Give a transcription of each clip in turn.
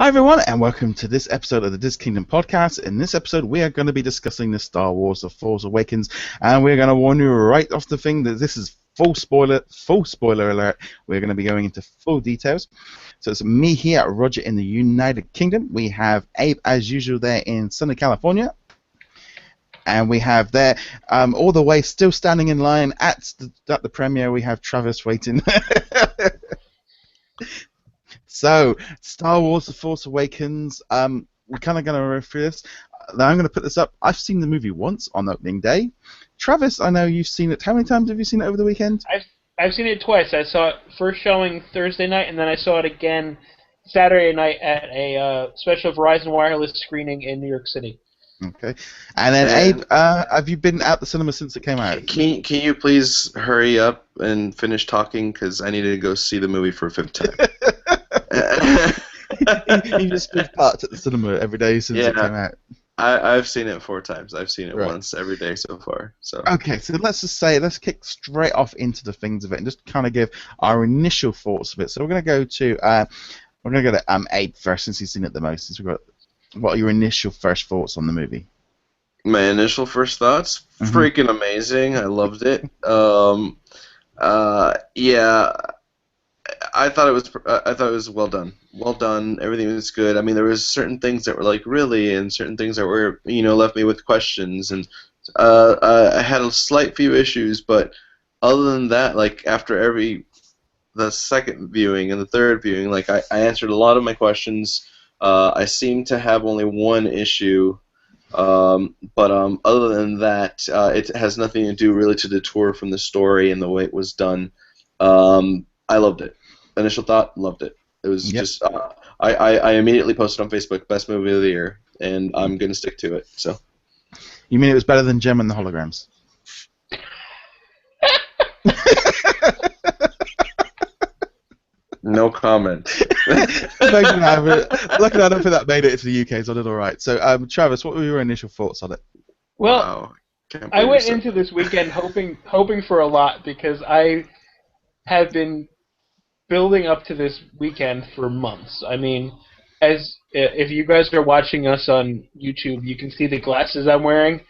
Hi everyone, and welcome to this episode of the DisKingdom podcast. In this episode, we are going to be discussing the Star Wars: The Force Awakens, and we're going to warn you right off the thing that this is full spoiler alert. We're going to be going into full details. So it's me here, Roger, in the United Kingdom. We have Abe, as usual, there in sunny California. And we have there, all the way, still standing in line at the premiere, we have Travis waiting. So, Star Wars: The Force Awakens, we're kind of going to run through this. Now, I'm going to put this up. I've seen the movie once on opening day. Travis, I know you've seen it. How many times have you seen it over the weekend? I've seen it twice. I saw it first showing Thursday night, and then I saw it again Saturday night at a special Verizon Wireless screening in New York City. Okay. And then, Abe, have you been at the cinema since it came out? Can you please hurry up and finish talking? Because I needed to go see the movie for a fifth time. You just been parked at the cinema every day since it came out. I've seen it 4 times. I've seen it once every day so far. So okay, so let's kick straight off into the things of it and just kind of give our initial thoughts of it. So we're going to go to Abe first, since he's seen it the most. Since we've got, what are your initial first thoughts on the movie? My initial first thoughts, freaking amazing. I loved it. I thought it was well done. Well done. Everything was good. I mean, there was certain things that were like really, and certain things that were left me with questions, and I had a slight few issues, but other than that, like after the second viewing and the third viewing, like I answered a lot of my questions. I seem to have only one issue, but other than that, it has nothing to do really to detour from the story and the way it was done. I loved it. Initial thought, loved it. It was just, I immediately posted on Facebook, best movie of the year, and I'm going to stick to it. So. You mean it was better than Gem and the Holograms? No comment. Luckily, I don't think that made it to the UK, so I did all right. So, Travis, what were your initial thoughts on it? Well, I went into this weekend hoping for a lot, because I have been building up to this weekend for months. I mean, if you guys are watching us on YouTube, you can see the glasses I'm wearing.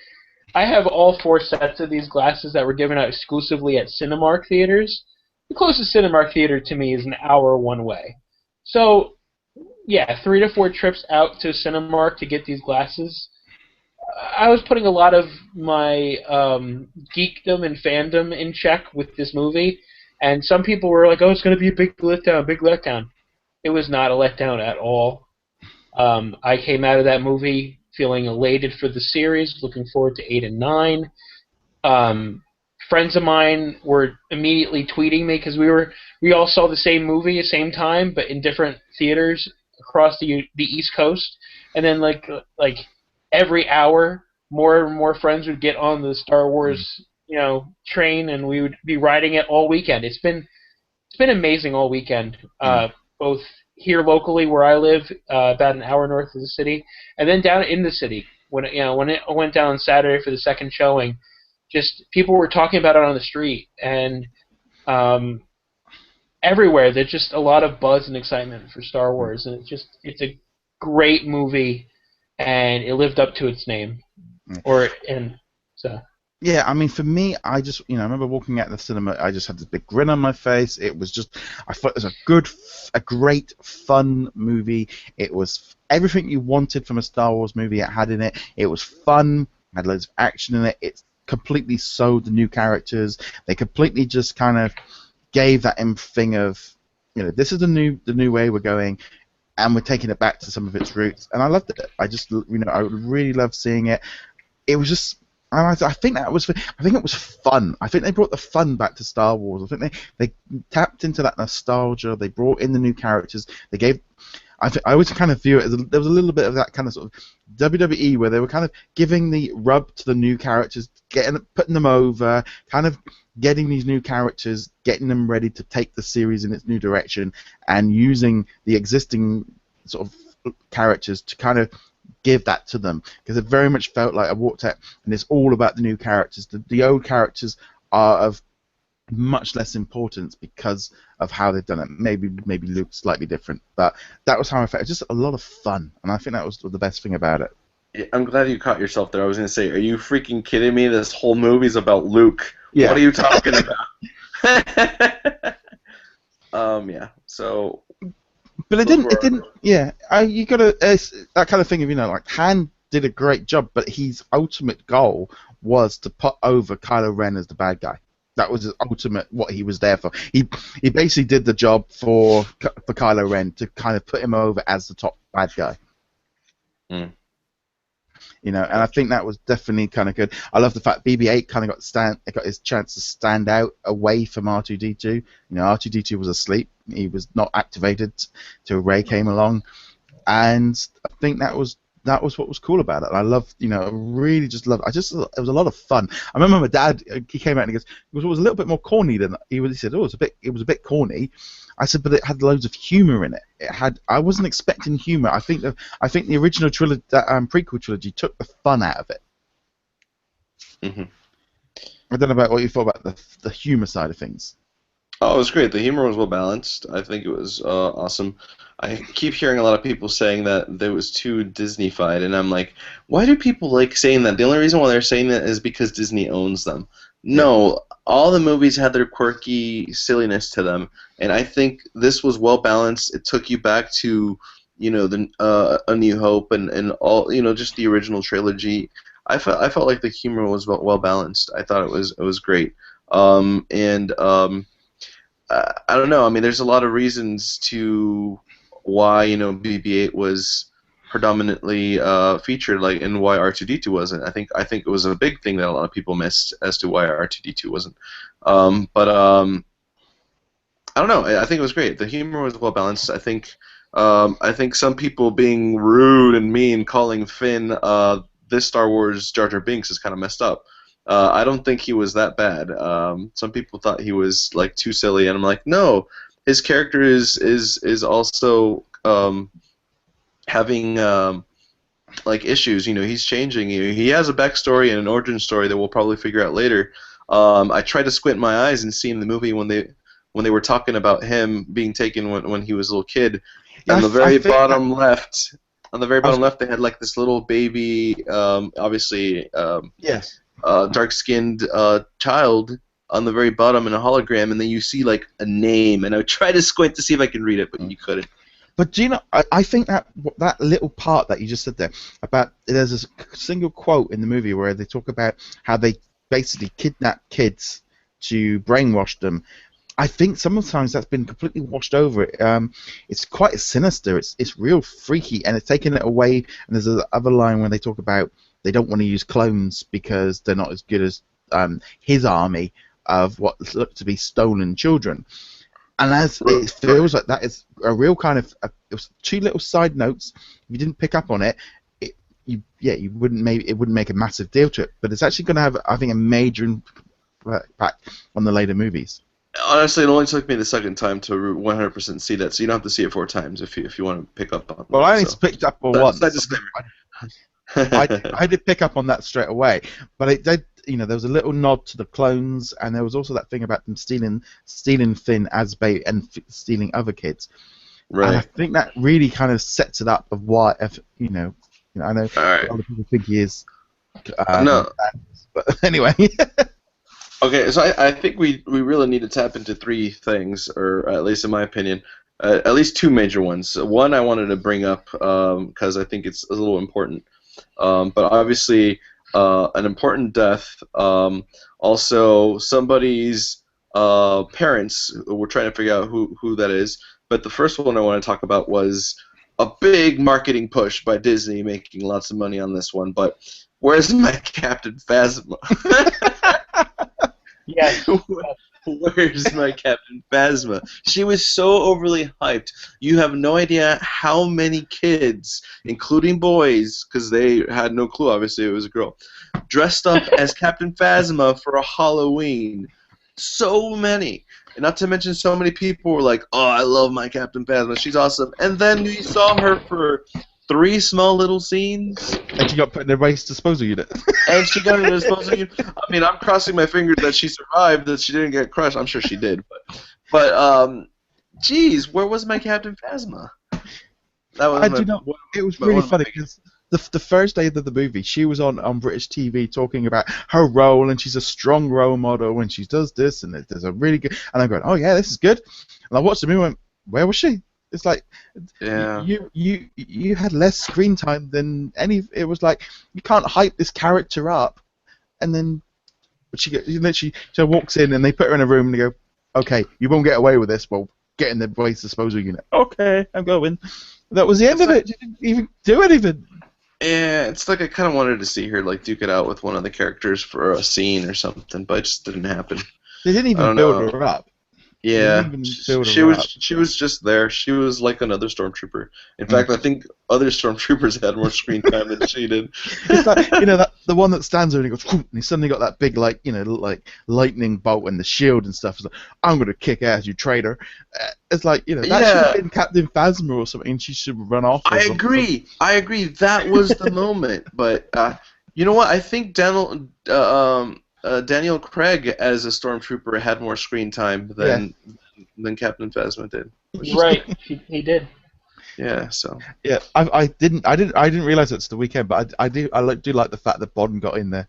I have all 4 sets of these glasses that were given out exclusively at Cinemark theaters. The closest Cinemark theater to me is an hour one way. So, yeah, 3 to 4 trips out to Cinemark to get these glasses. I was putting a lot of my geekdom and fandom in check with this movie. And some people were like, oh, it's going to be a big letdown. It was not a letdown at all. I came out of that movie feeling elated for the series, looking forward to 8 and 9. Friends of mine were immediately tweeting me, because we all saw the same movie at the same time, but in different theaters across the East Coast. And then like every hour, more and more friends would get on the Star Wars train, and we would be riding it all weekend. It's been amazing all weekend, both here locally where I live, about an hour north of the city, and then down in the city. When it went down on Saturday for the second showing, just people were talking about it on the street, and everywhere there's just a lot of buzz and excitement for Star Wars, and it's a great movie, and it lived up to its name. Yeah, I mean, for me, I just, I remember walking out of the cinema, I just had this big grin on my face. It was just, I thought it was a great, fun movie. It was everything you wanted from a Star Wars movie it had in it. It was fun, had loads of action in it. It completely sold the new characters. They completely just kind of gave that thing of, this is the new way we're going, and we're taking it back to some of its roots. And I loved it. I just, I really loved seeing it. It was just. And I think it was fun. I think they brought the fun back to Star Wars. I think they tapped into that nostalgia. They brought in the new characters. They gave. I always kind of view it as there was a little bit of that kind of sort of WWE where they were kind of giving the rub to the new characters, putting them over, kind of getting these new characters, getting them ready to take the series in its new direction, and using the existing sort of characters to kind of give that to them, because it very much felt like I walked out and it's all about the new characters. The old characters are of much less importance because of how they've done it. Maybe Luke's slightly different, but that was how I felt. It was just a lot of fun, and I think that was the best thing about it. I'm glad you caught yourself there. I was going to say, are you freaking kidding me? This whole movie's about Luke. Yeah. What are you talking about? Yeah. So. But it didn't. Yeah. You got to that kind of thing of like Han did a great job, but his ultimate goal was to put over Kylo Ren as the bad guy. That was his ultimate, what he was there for. He basically did the job for Kylo Ren to kind of put him over as the top bad guy. Mm. And I think that was definitely kind of good. I love the fact BB-8 kind of got his chance to stand out away from R2-D2. R2-D2 was asleep; he was not activated till Rey came along, and I think that was what was cool about it. And I loved, I really just loved. It was a lot of fun. I remember my dad. He came out and he goes, "It was a little bit more corny than he said. Oh, it was a bit corny." I said, but it had loads of humor in it. I wasn't expecting humor. I think the original trilogy, prequel trilogy, took the fun out of it. Mm-hmm. I don't know about what you thought about the humor side of things. Oh, it was great. The humor was well balanced. I think it was awesome. I keep hearing a lot of people saying that it was too Disney-fied, and I'm like, why do people like saying that? The only reason why they're saying that is because Disney owns them. No, all the movies had their quirky silliness to them, and I think this was well balanced. It took you back to, A New Hope and all, just the original trilogy. I felt like the humor was well balanced. I thought it was great. I don't know. I mean, there's a lot of reasons to why BB-8 was predominantly featured, like, and why R2-D2 wasn't. I think it was a big thing that a lot of people missed as to why R2-D2 wasn't. I don't know. I think it was great. The humor was well balanced. I think some people being rude and mean, calling Finn this Star Wars Jar Jar Binks is kind of messed up. I don't think he was that bad. Some people thought he was like too silly, and I'm like, no, his character is also having like issues. He's changing. He has a backstory and an origin story that we'll probably figure out later. I tried to squint my eyes and see in the movie when they were talking about him being taken when he was a little kid. On the very bottom left, they had like this little baby, obviously. Yes. Dark-skinned child on the very bottom in a hologram, and then you see like a name, and I tried to squint to see if I could read it, but you couldn't. But do you know, I think that little part that you just said there about, there's a single quote in the movie where they talk about how they basically kidnap kids to brainwash them. I think sometimes that's been completely washed over. It's quite sinister. It's real freaky, and it's taken it away. And there's another line where they talk about they don't want to use clones because they're not as good as his army of what look to be stolen children. And as it feels like that is a real kind of it was two little side notes. If you didn't pick up on it, it wouldn't make a massive deal to it. But it's actually going to have, I think, a major impact on the later movies. Honestly, it only took me the second time to 100% see that, so you don't have to see it 4 times if you want to pick up on it. Well, I only picked up on once. That disclaimer. I did pick up on that straight away, but it did. There was a little nod to the clones, and there was also that thing about them stealing Finn as bait and stealing other kids. Right. And I think that really kind of sets it up of why, I know right. a lot of people think he is. No. But anyway. Okay, so I think we really need to tap into 3 things, or at least in my opinion, at least 2 major ones. One I wanted to bring up because I think it's a little important, but obviously an important death. Also, somebody's parents. We're trying to figure out who that is. But the first one I want to talk about was a big marketing push by Disney, making lots of money on this one. But where's my Captain Phasma? Yes. Where's my Captain Phasma? She was so overly hyped. You have no idea how many kids, including boys, because they had no clue, obviously it was a girl, dressed up as Captain Phasma for a Halloween. So many. And not to mention so many people were like, oh, I love my Captain Phasma. She's awesome. And then we saw her for 3 small little scenes. And she got put in a waste disposal unit. And she got in a disposal unit. I mean, I'm crossing my fingers that she survived, that she didn't get crushed. I'm sure she did, but geez, where was my Captain Phasma? That was it was really funny because the first day of the movie, she was on British TV talking about her role, and she's a strong role model, and she does this, and there's a really good. And I'm going, oh yeah, this is good. And I watched the movie and went, where was she? It's like, yeah, you had less screen time than any. It was like you can't hype this character up, and then she literally walks in and they put her in a room and they go, okay, you won't get away with this. Well, get in the waste disposal unit. Okay, I'm going. That was the end of it. She didn't even do anything. Yeah, it's like I kind of wanted to see her like duke it out with one of the characters for a scene or something, but it just didn't happen. They didn't even build her up. Yeah, she was just there. She was like another stormtrooper. In fact, I think other stormtroopers had more screen time than she did. It's like, that the one that stands there and he goes, and he suddenly got that big like lightning bolt and the shield and stuff. It's like, I'm gonna kick ass, you traitor. It's like that should have been Captain Phasma or something. And she should run off. I agree. That was the moment. But you know what? I think Daniel Craig as a stormtrooper had more screen time than Captain Phasma did. Right, he did. Yeah, so. Yeah, I didn't realize it's the weekend, but I do like the fact that Bond got in there.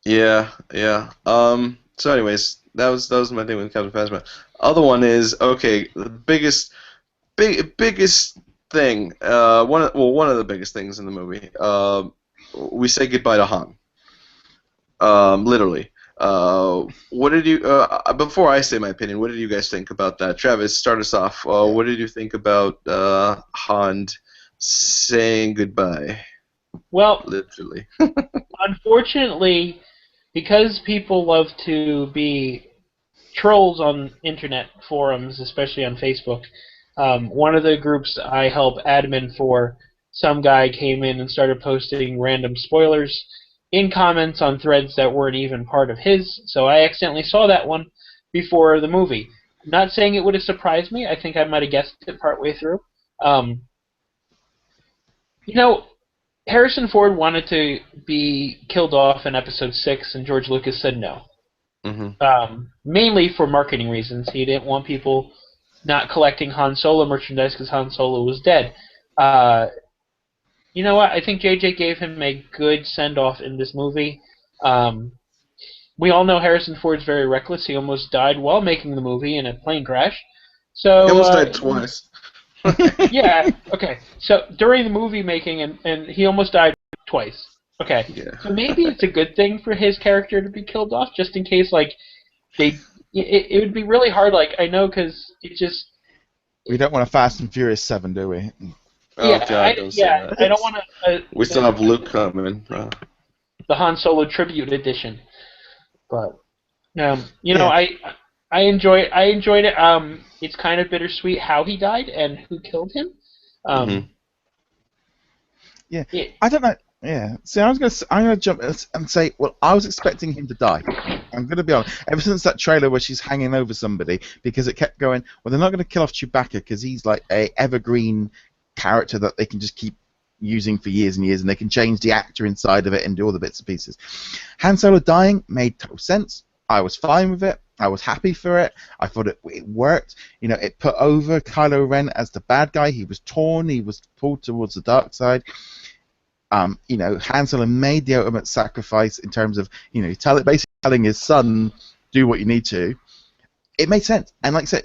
Yeah. So, anyways, that was my thing with Captain Phasma. Other one is the biggest thing. One of the biggest things in the movie. We say goodbye to Han. Literally. What did you? Before I say my opinion, what did you guys think about that? Travis, start us off. What did you think about Han saying goodbye? Well, literally. Unfortunately, because people love to be trolls on internet forums, especially on Facebook, one of the groups I help admin for, some guy came in and started posting random spoilers in comments on threads that weren't even part of his, so I accidentally saw that one before the movie. I'm not saying it would have surprised me. I think I might have guessed it partway through. Harrison Ford wanted to be killed off in Episode 6, and George Lucas said no. Mm-hmm. Mainly for marketing reasons. He didn't want people not collecting Han Solo merchandise because Han Solo was dead. You know what? I think JJ gave him a good send-off in this movie. We all know Harrison Ford's very reckless. He almost died while making the movie in a plane crash. So he almost died twice. Yeah, okay. So during the movie making, and he almost died twice. Okay. Yeah. So maybe it's a good thing for his character to be killed off, just in case, it would be really hard, I know, because it just... We don't want a Fast and Furious 7, do we? Oh, God, I don't want to... we still have Luke coming. The Han Solo Tribute Edition. But, I enjoyed it. It's kind of bittersweet how he died and who killed him. Yeah, I don't know. Yeah, see, I'm gonna jump and say, well, I was expecting him to die. I'm gonna be honest. Ever since that trailer where she's hanging over somebody, because it kept going, well, they're not gonna kill off Chewbacca because he's like a evergreen character that they can just keep using for years and years, and they can change the actor inside of it and do all the bits and pieces. Han Solo dying made total sense. I was fine with it. I was happy for it. I thought it worked. It put over Kylo Ren as the bad guy. He was torn. He was pulled towards the dark side. Han Solo made the ultimate sacrifice in terms of, basically telling his son, do what you need to. It made sense. And like I said,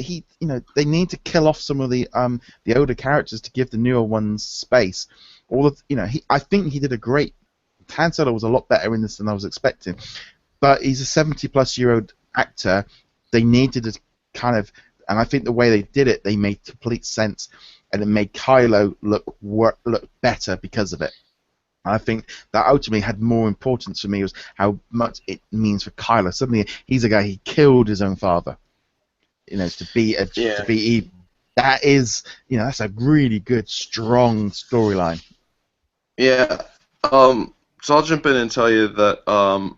they need to kill off some of the older characters to give the newer ones space. I think he did a great. Han Solo was a lot better in this than I was expecting. But he's a 70-plus-year-old actor. They needed to kind of, and I think the way they did it, they made complete sense, and it made Kylo look better because of it. And I think that ultimately had more importance for me was how much it means for Kylo. Suddenly, he's a guy, he killed his own father. To be evil. That is, that's a really good, strong storyline. Yeah. So I'll jump in and tell you that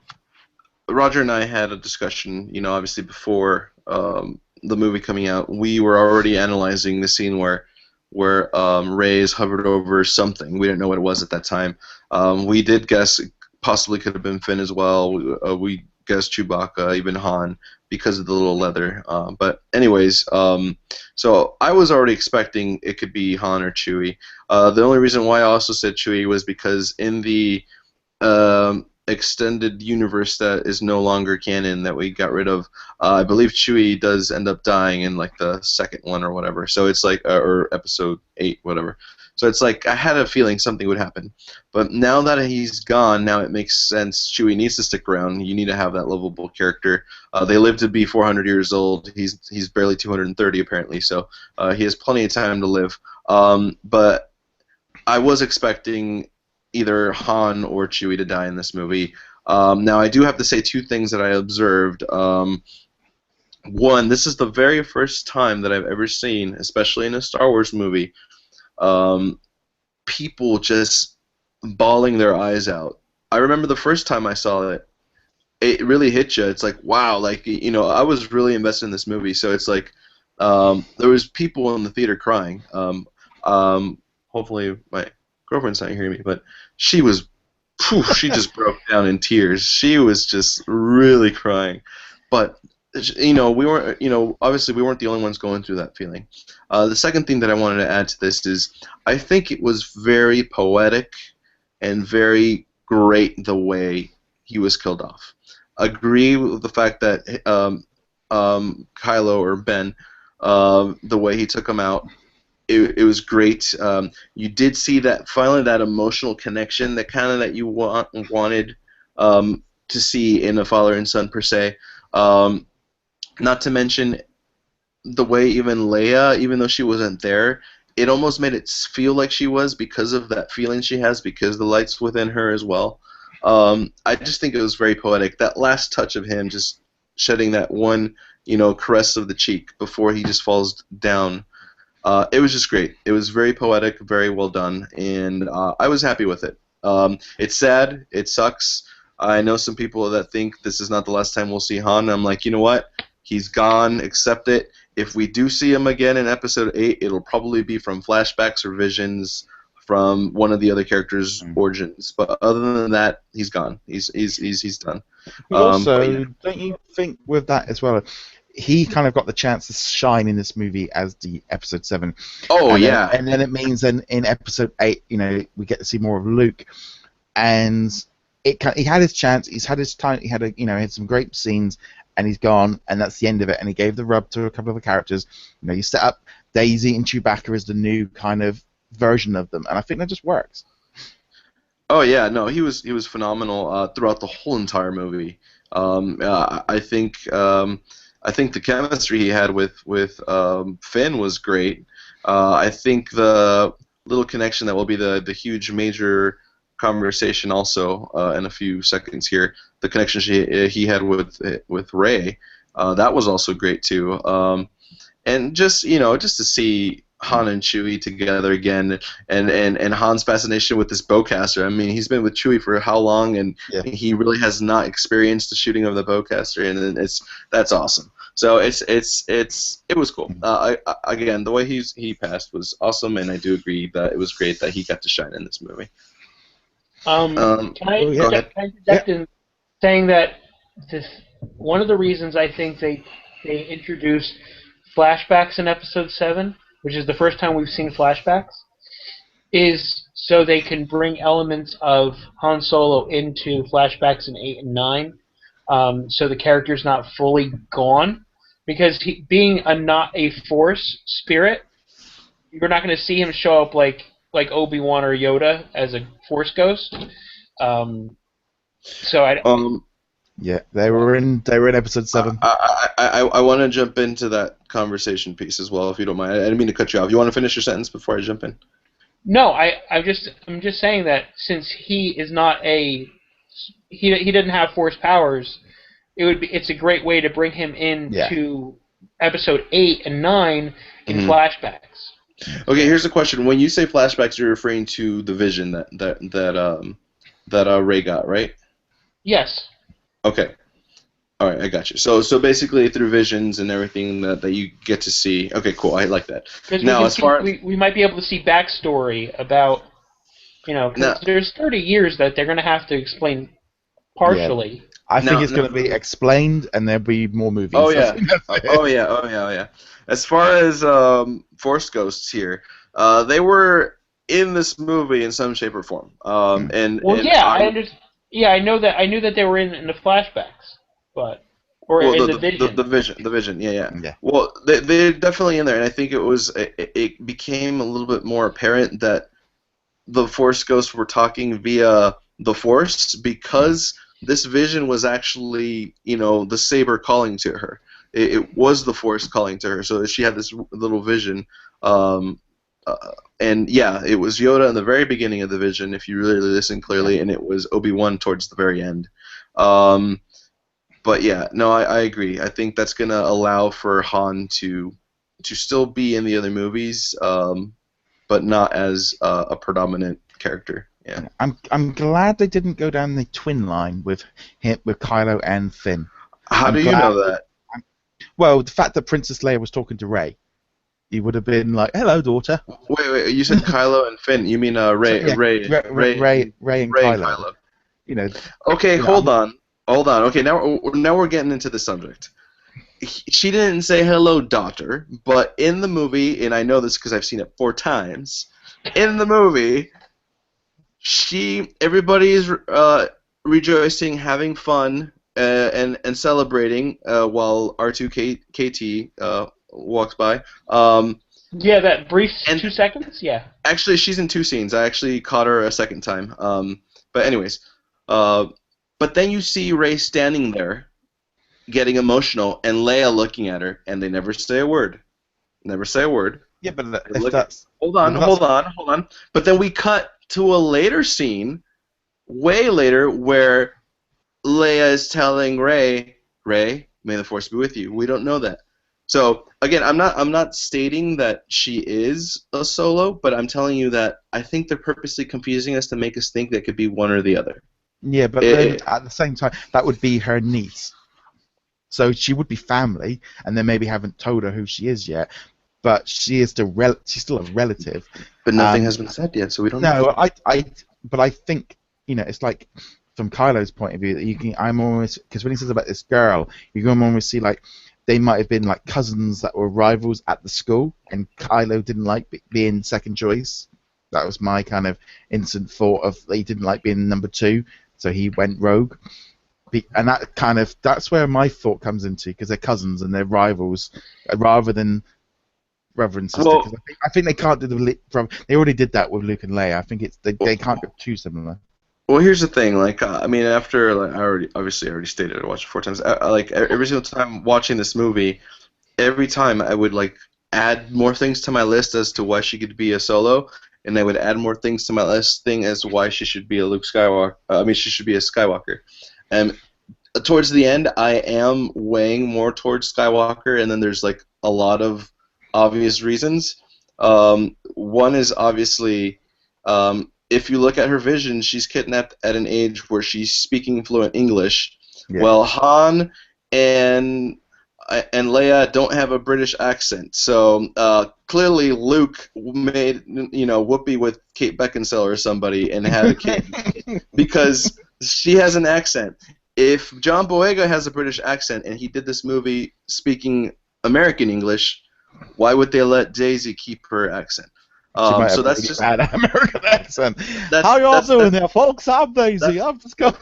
Roger and I had a discussion, obviously before the movie coming out. We were already analyzing the scene where where Rey is hovered over something. We didn't know what it was at that time. We did guess it possibly could have been Finn as well. We guessed Chewbacca, even Han, because of the little leather. But anyways, so I was already expecting it could be Han or Chewie. The only reason why I also said Chewie was because in the extended universe that is no longer canon that we got rid of, I believe Chewie does end up dying in like the second one or whatever. So it's like, or episode 8, whatever. So it's like I had a feeling something would happen. But now that he's gone, now it makes sense. Chewie needs to stick around. You need to have that lovable character. They live to be 400 years old. He's barely 230 apparently, so he has plenty of time to live. But I was expecting either Han or Chewie to die in this movie. Now, I do have to say 2 things that I observed. One, this is the very first time that I've ever seen, especially in a Star Wars movie, people just bawling their eyes out. I remember the first time I saw it, it really hit you. It's like, wow, like, you know, I was really invested in this movie, so it's like there was people in the theater crying. Hopefully my girlfriend's not hearing me, but she was, she just broke down in tears. She was just really crying. But you know, we weren't, you know, obviously we weren't the only ones going through that feeling. The second thing that I wanted to add to this is I think it was very poetic and very great the way he was killed off. Agree with the fact that Kylo or Ben, the way he took him out, it was great. You did see that finally that emotional connection, that kind of that you wanted to see in a father and son per se. Not to mention the way even Leia, even though she wasn't there, it almost made it feel like she was because of that feeling she has, because the light's within her as well. I just think it was very poetic. That last touch of him just shedding that one, you know, caress of the cheek before he just falls down. It was just great. It was very poetic, very well done, and I was happy with it. It's sad. It sucks. I know some people that think this is not the last time we'll see Han. I'm like, you know what? He's gone. Accept it. If we do see him again in Episode 8, it'll probably be from flashbacks or visions from one of the other characters' origins. But other than that, he's gone. He's done. Also, yeah. Don't you think with that as well? He kind of got the chance to shine in this movie as the Episode 7. Oh, and yeah. Then, and then it means then in Episode 8, you know, we get to see more of Luke, and he had his chance. He's had his time. He had had some great scenes, and he's gone, and that's the end of it. And he gave the rub to a couple of the characters. You know, you set up Daisy and Chewbacca as the new kind of version of them, and I think that just works. Oh yeah, no, he was phenomenal throughout the whole entire movie. I think the chemistry he had with Finn was great. I think the little connection that will be the huge major conversation also in a few seconds here, the connection he had with Rey, that was also great too. And just to see Han and Chewie together again, and Han's fascination with this bowcaster. I mean, he's been with Chewie for how long, and he really has not experienced the shooting of the bowcaster, and that's awesome. So it was cool. Again, the way he passed was awesome, and I do agree that it was great that he got to shine in this movie. Can I interject in saying that one of the reasons I think they introduced flashbacks in Episode 7, which is the first time we've seen flashbacks, is so they can bring elements of Han Solo into flashbacks in 8 and 9, so the character's not fully gone. Because being not a Force spirit, you're not going to see him show up like Obi-Wan or Yoda as a Force ghost. Yeah, they were in Episode 7. I want to jump into that conversation piece as well, if you don't mind. I didn't mean to cut you off. You want to finish your sentence before I jump in? No, I'm just saying that since he is not he didn't have Force powers, it's a great way to bring him into Episode 8 and 9 in flashbacks. Okay, here's the question: when you say flashbacks, you're referring to the vision that Rey got, right? Yes. Okay. All right, I got you. So basically through visions and everything that you get to see. Okay, cool. I like that. Because Now, as far we might be able to see backstory about, now, because there's 30 years that they're going to have to explain Yeah. partially. I think now, it's going to be explained, and there'll be more oh movies. I yeah, think that's oh it. yeah, oh yeah, oh yeah. As far as Force Ghosts here, they were in this movie in some shape or form. Well, And yeah, I understand. Yeah, I know that. I knew that they were in the flashbacks, or well, in the vision. the vision, yeah, yeah. Yeah. Well, they're definitely in there, and I think it became a little bit more apparent that the Force Ghosts were talking via the Force because this vision was actually, the saber calling to her. It was the Force calling to her, so she had this little vision. Um, and yeah, it was Yoda in the very beginning of the vision, if you really listen clearly, and it was Obi-Wan towards the very end. But yeah, no, I agree. I think that's going to allow for Han to still be in the other movies, but not as a predominant character. Yeah. I'm glad they didn't go down the twin line with Kylo and Finn. How do you know that? Well, the fact that Princess Leia was talking to Rey, he would have been like, "Hello, daughter." Wait. You said Kylo and Finn. You mean Ray, Yeah, Ray, Ray and Ray and Kylo. Kylo. You know. Okay, You know, hold on. Okay, now we're getting into the subject. She didn't say hello, daughter, but in the movie, and I know this because I've seen it 4 times. In the movie, everybody is rejoicing, having fun, and celebrating while R2KT walks by. Yeah, that brief and 2 seconds. Yeah. Actually, she's in 2 scenes. I actually caught her a second time. But anyways, but then you see Rey standing there, getting emotional, and Leia looking at her, and they never say a word. Never say a word. Yeah, but Hold on. But then we cut to a later scene, way later, where Leia is telling Rey, may the Force be with you. We don't know that. So again, I'm not stating that she is a Solo, but I'm telling you that I think they're purposely confusing us to make us think that it could be one or the other. Yeah, but then at the same time, that would be her niece. So she would be family, and they maybe haven't told her who she is yet, but she's still a relative. But nothing has been said yet, so we don't know. But I think, it's like, from Kylo's point of view, that I'm almost, because when he says about this girl, you can almost see, like, they might have been, like, cousins that were rivals at the school, and Kylo didn't like being second choice. That was my kind of instant thought of, he didn't like being number 2, so he went rogue. And that's where my thought comes into, because they're cousins and they're rivals, rather than brother and sister. Well, I think they can't do they already did that with Luke and Leia. I think they can't go too similar. Well, here's the thing. Like, after I already stated, I watched it 4 times. Like every single time watching this movie, every time I would like add more things to my list as to why she could be a Solo, and I would add more things to my list as why she should be a Luke Skywalker. She should be a Skywalker. And towards the end, I am weighing more towards Skywalker, and then there's like a lot of obvious reasons. One is obviously, if you look at her vision, she's kidnapped at an age where she's speaking fluent English. Yeah. Well, Han and Leia don't have a British accent, so clearly Luke made whoopee with Kate Beckinsale or somebody and had a kid because she has an accent. If John Boyega has a British accent and he did this movie speaking American English, why would they let Daisy keep her accent? So that's just bad American accent. How y'all doing there, folks? I'm Daisy. I'm just going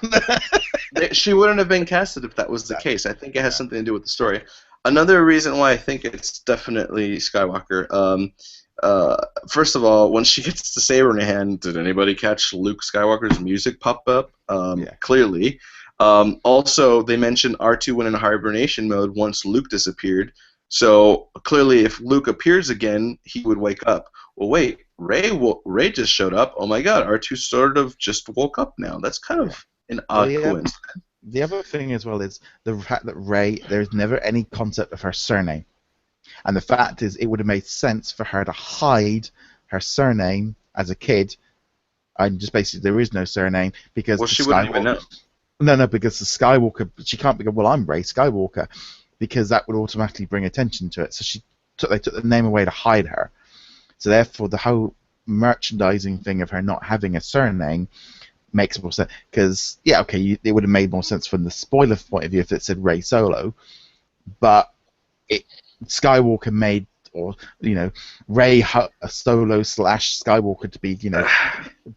there. She wouldn't have been casted if that was the case. I think it has something to do with the story. Another reason why I think it's definitely Skywalker. First of all, when she gets the saber in her hand, did anybody catch Luke Skywalker's music pop up? Clearly. Also, they mentioned R2 went in hibernation mode once Luke disappeared. So clearly, if Luke appears again, he would wake up. Well, wait, Rey just showed up. Oh my God, R2 sort of just woke up now. That's kind of an odd coincidence. The other thing as well is the fact that Rey, there's never any concept of her surname. And the fact is, it would have made sense for her to hide her surname as a kid, and just basically there is no surname because she wouldn't even know. No, because the Skywalker, she can't be. Well, I'm Rey Skywalker, because that would automatically bring attention to it. So they took the name away to hide her. So therefore, the whole merchandising thing of her not having a surname makes more sense. Because it would have made more sense from the spoiler point of view if it said Rey Solo, but Skywalker made, or Rey Solo / Skywalker to be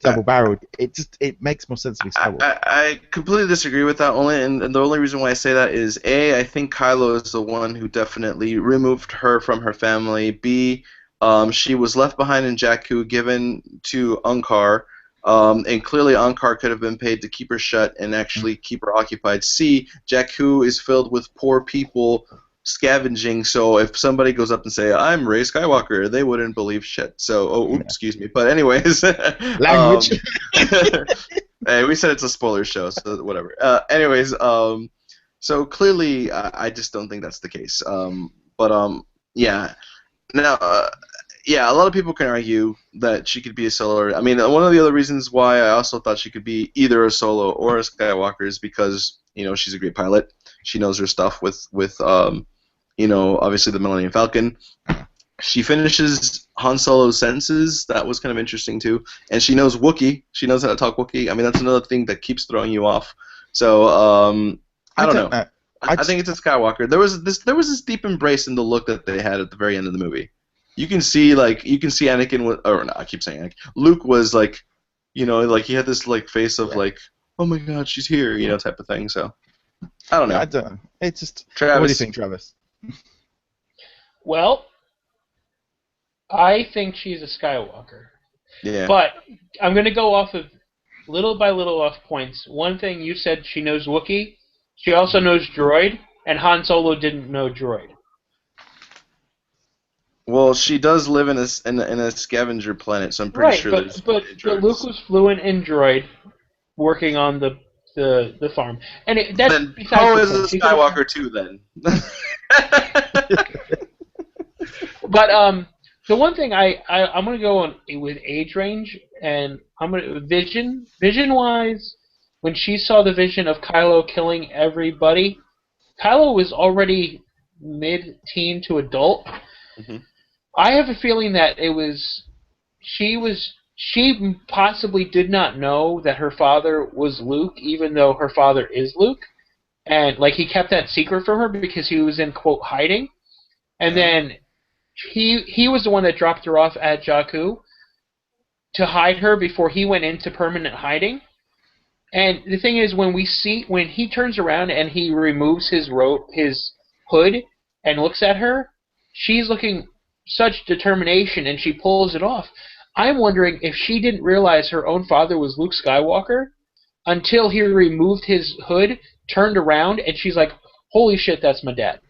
double barreled. It makes more sense to be Skywalker. I completely disagree with that. And the only reason why I say that is I think Kylo is the one who definitely removed her from her family. B, she was left behind in Jakku, given to Unkar. And clearly Ankar could have been paid to keep her shut and actually keep her occupied. C, Jakku is filled with poor people scavenging, so if somebody goes up and say, I'm Rey Skywalker, they wouldn't believe shit. So, excuse me. But anyways. Language. Hey, we said it's a spoiler show, so whatever. Anyways, so clearly I just don't think that's the case. Yeah. Now, a lot of people can argue that she could be a Solo. I mean, one of the other reasons why I also thought she could be either a Solo or a Skywalker is because, she's a great pilot. She knows her stuff with obviously the Millennium Falcon. She finishes Han Solo's sentences. That was kind of interesting too. And she knows Wookiee. She knows how to talk Wookiee. I mean, that's another thing that keeps throwing you off. So I don't know. I think it's a Skywalker. There was this deep embrace in the look that they had at the very end of the movie. You can see Anakin I keep saying Anakin. Luke was like, he had this face of oh my God, she's here, type of thing. So I don't know. I don't know. It's just. Travis. What do you think, Travis? Well, I think she's a Skywalker. Yeah. But I'm going to go off of little by little off points. One thing you said, she knows Wookiee. She also knows droid, and Han Solo didn't know droid. Well, she does live in a scavenger planet, so I'm pretty sure there's but Luke was fluent in droid, working on the farm, and that's then Poe is a Skywalker too. Then. But the one thing I'm gonna go on with age range, and I'm gonna vision wise, when she saw the vision of Kylo killing everybody, Kylo was already mid-teen to adult. Mm-hmm. I have a feeling that she possibly did not know that her father was Luke, even though her father is Luke, and he kept that secret from her because he was in quote hiding, and then he was the one that dropped her off at Jakku to hide her before he went into permanent hiding. And the thing is, when he turns around and he removes his hood and looks at her, she's looking such determination, and she pulls it off. I'm wondering if she didn't realize her own father was Luke Skywalker until he removed his hood, turned around, and she's like, holy shit, that's my dad.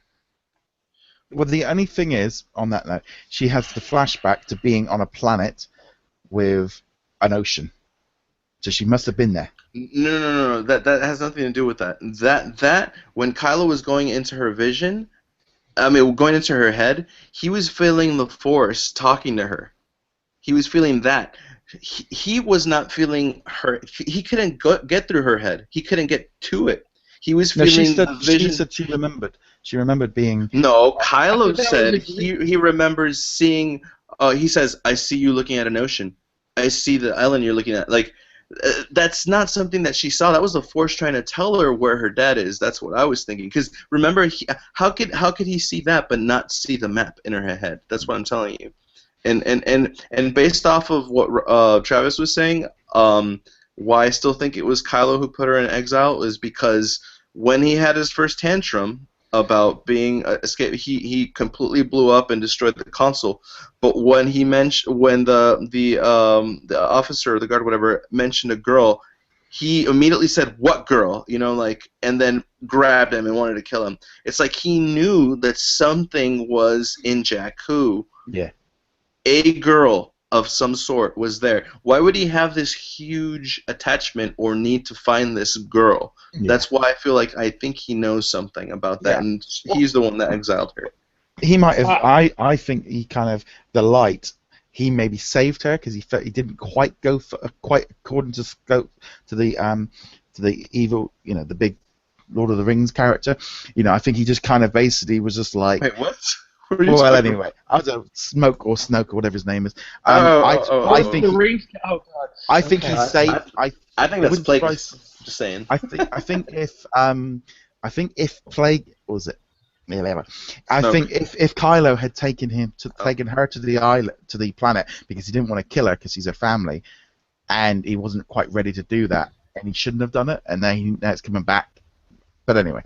Well, the only thing is, on that note, she has the flashback to being on a planet with an ocean. So she must have been there. No. That has nothing to do with that. That when Kylo was going into her vision, going into her head, he was feeling the Force talking to her. He was feeling that. He was not feeling her. He couldn't get through her head. He couldn't get to it. He was feeling the vision. She said she remembered. She remembered being... No, Kylo said he remembers seeing... he says, I see you looking at an ocean. I see the island you're looking at. That's not something that she saw. That was the Force trying to tell her where her dad is. That's what I was thinking. Because remember, how could he see that but not see the map in her head? That's what I'm telling you. And based off of what Travis was saying, why I still think it was Kylo who put her in exile is because when he had his first tantrum about being escaped, he completely blew up and destroyed the console. But when the officer or the guard, whatever, mentioned a girl, he immediately said, "What girl?" And then grabbed him and wanted to kill him. It's like he knew that something was in Jakku. Yeah. A girl of some sort was there. Why would he have this huge attachment or need to find this girl? Yeah. That's why I think he knows something about that, and he's the one that exiled her. He might have. I think he kind of the light. He maybe saved her because he felt he didn't quite go quite according to scope to the to the evil, the big Lord of the Rings character. I think he just kind of basically was just like. Wait, what? What are you Well, talking anyway, I was a Smoke or Snoke or whatever his name is. I think the Rings. Oh God. I think he saved. I think it that's wouldn't surprise- Plagueis. Just saying. I think if Plague was it. Yeah, I Snoke. think if Kylo had taken her to the island, to the planet, because he didn't want to kill her because he's her family, and he wasn't quite ready to do that, and he shouldn't have done it, and now it's coming back. But anyway,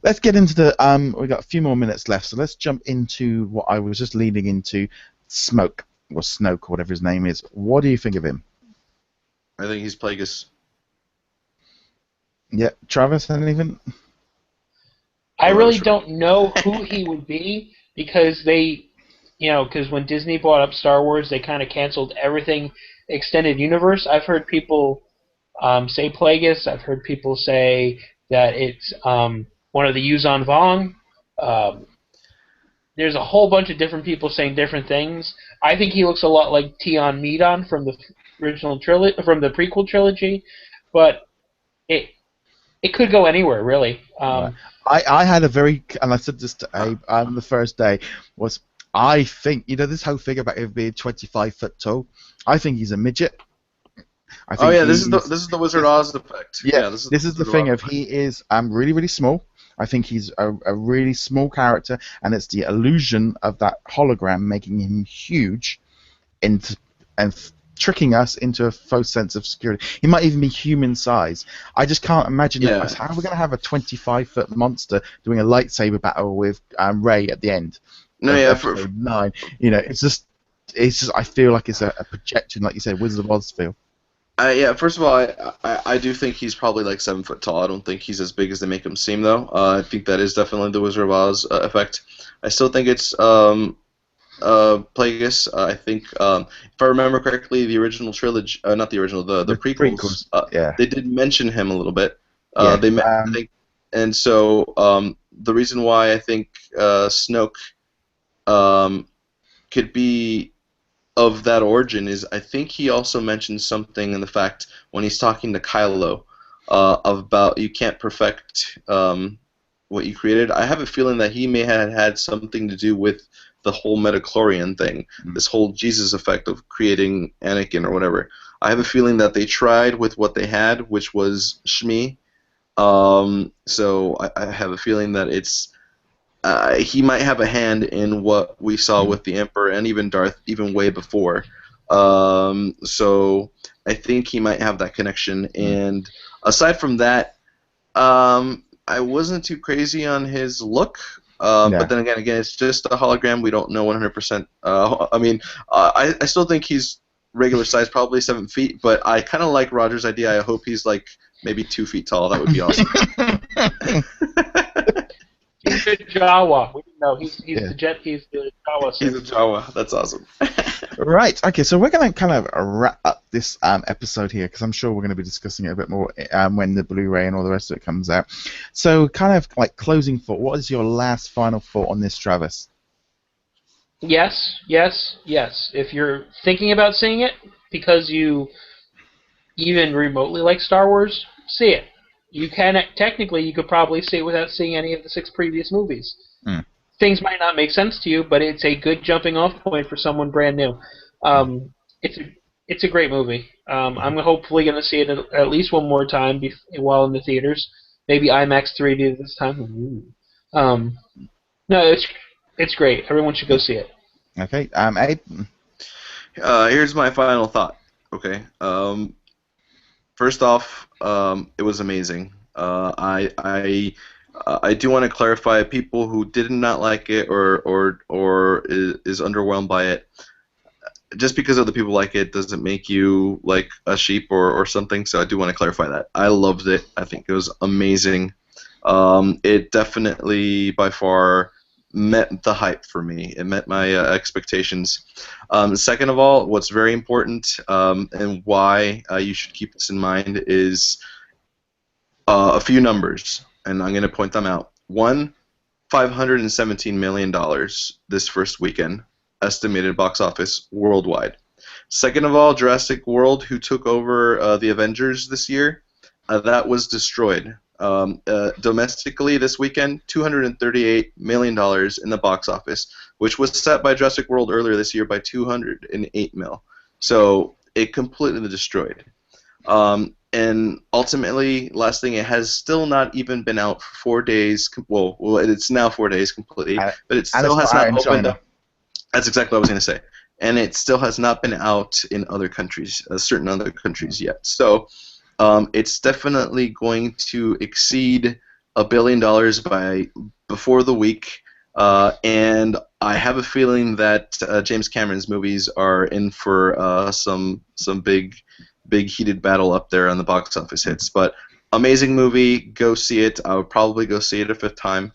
let's get into the. We've got a few more minutes left, so let's jump into what I was just leading into. Smoke or Snoke, or whatever his name is. What do you think of him? I think he's Plagueis. Yeah, Travis, anything? I really don't know who he would be because because when Disney bought up Star Wars, they kind of canceled everything extended universe. I've heard people say Plagueis. I've heard people say that it's one of the Yuuzhan Vong. There's a whole bunch of different people saying different things. I think he looks a lot like Tion Medon from the from the prequel trilogy, but it could go anywhere really. Right. I had a very, and I said this to Abe on the first day, was I think, this whole thing about him being 25 foot tall, I think he's a midget. This is the Wizard of Oz effect. Yeah, this is the thing of he is really, really small. I think he's a really small character, and it's the illusion of that hologram making him huge and tricking us into a false sense of security. He might even be human size. I just can't imagine that. How are we going to have a 25-foot monster doing a lightsaber battle with Rey at the end? No, yeah, for 9. It's just I feel like it's a projection, like you said, Wizard of Oz feel. First of all, I do think he's probably like 7 foot tall. I don't think he's as big as they make him seem, though. I think that is definitely the Wizard of Oz effect. I still think it's Plagueis. I think, if I remember correctly, the original trilogy, not the original, the prequels, they did mention him a little bit. And so the reason why I think Snoke could be of that origin is I think he also mentions something in the fact when he's talking to Kylo about you can't perfect what you created. I have a feeling that he may have had something to do with the whole midichlorian thing, this whole Jesus effect of creating Anakin or whatever. I have a feeling that they tried with what they had, which was Shmi. So I have a feeling that it's he might have a hand in what we saw with the Emperor and even Darth, even way before. So I think he might have that connection. And aside from that, I wasn't too crazy on his look. But then again, it's just a hologram. We don't know 100%. I still think he's regular size, probably 7 feet. But I kind of like Roger's idea. I hope he's like maybe 2 feet tall. That would be awesome. He's a Jawa. We know he's the Jawa. He's a Jawa. That's awesome. Right. Okay. So we're going to kind of wrap up this episode here because I'm sure we're going to be discussing it a bit more when the Blu-ray and all the rest of it comes out. So, kind of like closing thought. What is your last final thought on this, Travis? Yes. If you're thinking about seeing it because you even remotely like Star Wars, see it. You could probably see it without seeing any of the 6 previous movies. Things might not make sense to you, but it's a good jumping off point for someone brand new. It's a great movie. I'm hopefully going to see it at least one more time while in the theaters. Maybe IMAX 3D this time. No, it's great. Everyone should go see it. Okay, Abe? Here's my final thought. Okay. First off, it was amazing. I do want to clarify people who did not like it or is underwhelmed by it. Just because other people like it doesn't make you like a sheep or something. So I do want to clarify that. I loved it. I think it was amazing. It definitely by far met the hype for me. It met my expectations. Second of all, what's very important and why you should keep this in mind is a few numbers, and I'm going to point them out. One, $517 million this first weekend, estimated box office worldwide. Second of all, Jurassic World, who took over the Avengers this year, that was destroyed. Domestically this weekend, $238 million in the box office, which was set by Jurassic World earlier this year by $208 million. So it completely destroyed. And ultimately, last thing, it has still not even been out for 4 days. Well, it's now 4 days completely, but it still has not opened up. That's exactly what I was going to say. And it still has not been out in other countries, certain other countries yet. So it's definitely going to exceed $1 billion by before the week. And I have a feeling that James Cameron's movies are in for some big heated battle up there on the box office hits. But amazing movie, go see it. I would probably go see it a fifth time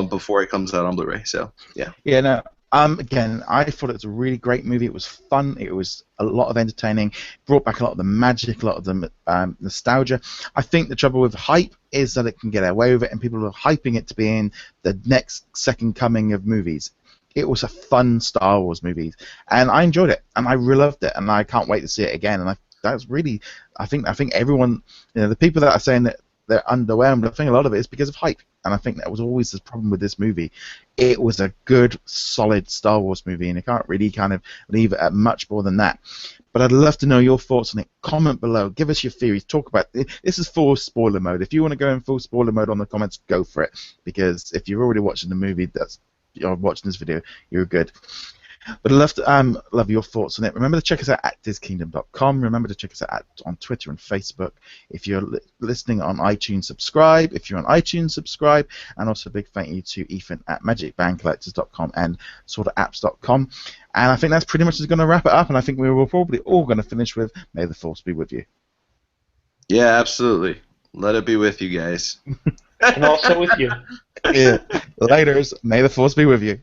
before it comes out on Blu-ray. So yeah. Yeah, no. Again, I thought it was a really great movie. It was fun. It was a lot of entertaining. Brought back a lot of the magic, a lot of the nostalgia. I think the trouble with hype is that it can get away with it, and people are hyping it to be in the next second coming of movies. It was a fun Star Wars movie, and I enjoyed it, and I really loved it, and I can't wait to see it again. And that's really, I think everyone, the people that are saying that they're underwhelmed, I think a lot of it is because of hype. And I think that was always the problem with this movie. It was a good, solid Star Wars movie, and you can't really kind of leave it at much more than that. But I'd love to know your thoughts on it. Comment below. Give us your theories. Talk about it. This is full spoiler mode. If you want to go in full spoiler mode on the comments, go for it. Because if you're already watching the movie, you're watching this video, you're good. But I'd love to love your thoughts on it. Remember to check us out at DisKingdom.com. Remember to check us out on Twitter and Facebook. If you're listening on iTunes, subscribe. If you're on iTunes, subscribe. And also a big thank you to Ethan at MagicBandCollectors.com and SortaApps.com. And I think that's pretty much going to wrap it up. And I think we were probably all going to finish with May the Force be with you. Yeah, absolutely. Let it be with you guys. And also with you. Yeah. Laters. May the Force be with you.